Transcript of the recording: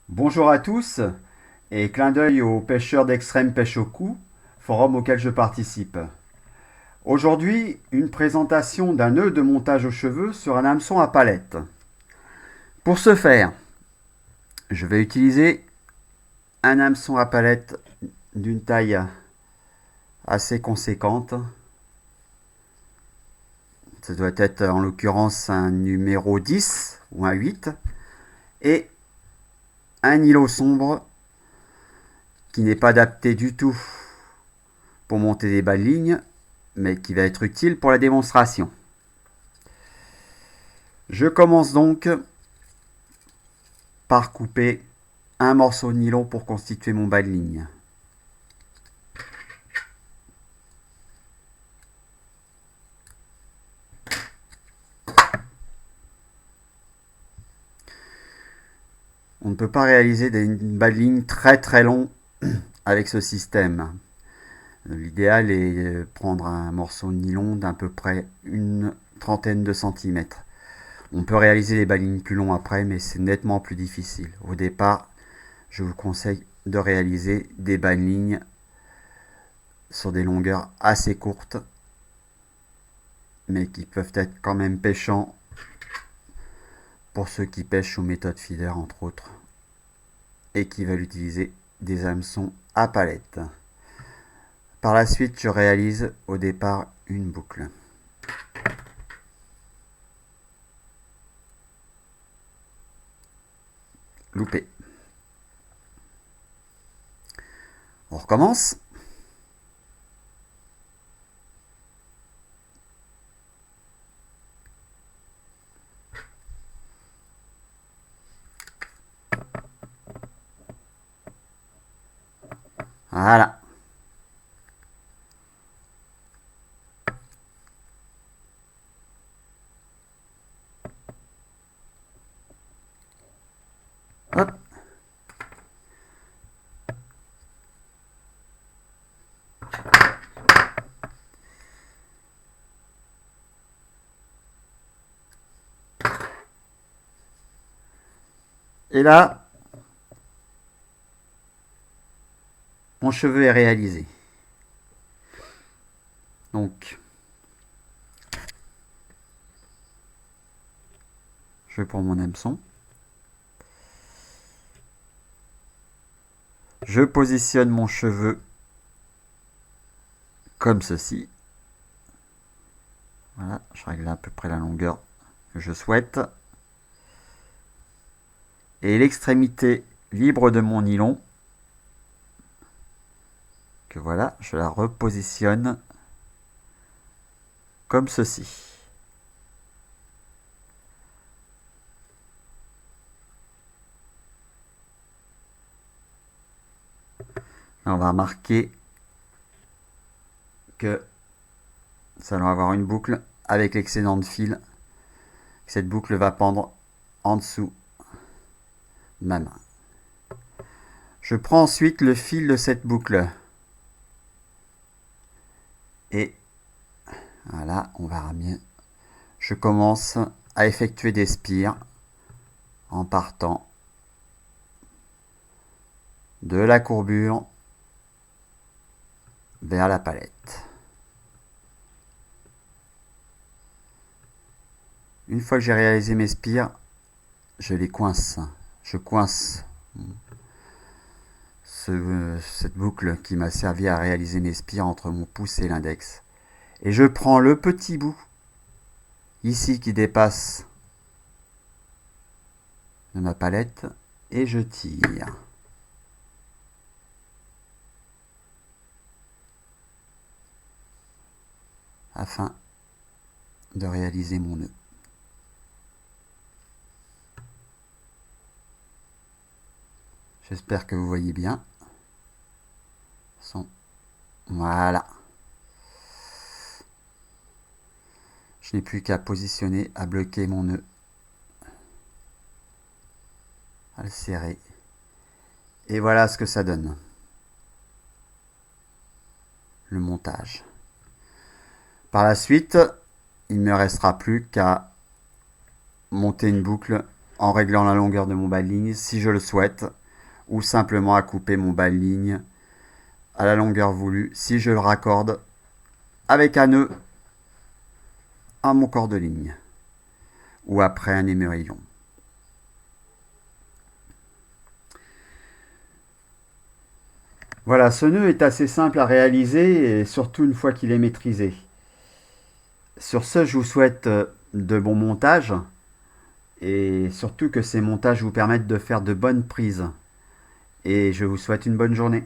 Bonjour à tous et clin d'œil aux pêcheurs d'extrême pêche au cou, forum auquel je participe. Aujourd'hui, une présentation d'un nœud de montage aux cheveux sur un hameçon à palette. Pour ce faire, je vais utiliser un hameçon à palette d'une taille assez conséquente. Ça doit être en l'occurrence un numéro 10 ou un 8 et un îlot sombre qui n'est pas adapté du tout pour monter des bas de ligne, mais qui va être utile pour la démonstration. Je commence donc par couper un morceau de nylon pour constituer mon bas de ligne. On ne peut pas réaliser des bas de ligne très longs avec ce système. L'idéal est de prendre un morceau de nylon d'à peu près une trentaine de centimètres. On peut réaliser des bas de ligne plus longs après, mais c'est nettement plus difficile. Au départ, je vous conseille de réaliser des bas de ligne sur des longueurs assez courtes, mais qui peuvent être quand même pêchants pour ceux qui pêchent aux méthodes feeder entre autres, et qui veulent utiliser des hameçons à palette. Par la suite, je réalise au départ une boucle. Loupé. On recommence. Voilà. Hop. Et là, mon cheveu est réalisé. Donc, je prends mon hameçon. Je positionne mon cheveu comme ceci. Voilà, je règle à peu près la longueur que je souhaite. Et l'extrémité libre de mon nylon, que voilà, je la repositionne comme ceci. Là, on va remarquer que ça va avoir une boucle avec l'excédent de fil. Cette boucle va pendre en dessous de ma main. Je prends ensuite le fil de cette boucle. Et voilà, on verra mieux. Je commence à effectuer des spires en partant de la courbure vers la palette. Une fois que j'ai réalisé mes spires, je les coince. Je coince cette boucle qui m'a servi à réaliser mes spires entre mon pouce et l'index. Et je prends le petit bout ici qui dépasse de ma palette et je tire. Afin de réaliser mon nœud. J'espère que vous voyez bien. Voilà. Je n'ai plus qu'à positionner, à bloquer mon nœud, à le serrer. Et voilà ce que ça donne. Le montage. Par la suite, il ne me restera plus qu'à monter une boucle en réglant la longueur de mon bas de ligne si je le souhaite, ou simplement à couper mon bas de ligne à la longueur voulue si je le raccorde avec un nœud à mon corps de ligne ou après un émerillon. Voilà, ce nœud est assez simple à réaliser et surtout une fois qu'il est maîtrisé. Sur ce, je vous souhaite de bons montages et surtout que ces montages vous permettent de faire de bonnes prises. Et je vous souhaite une bonne journée.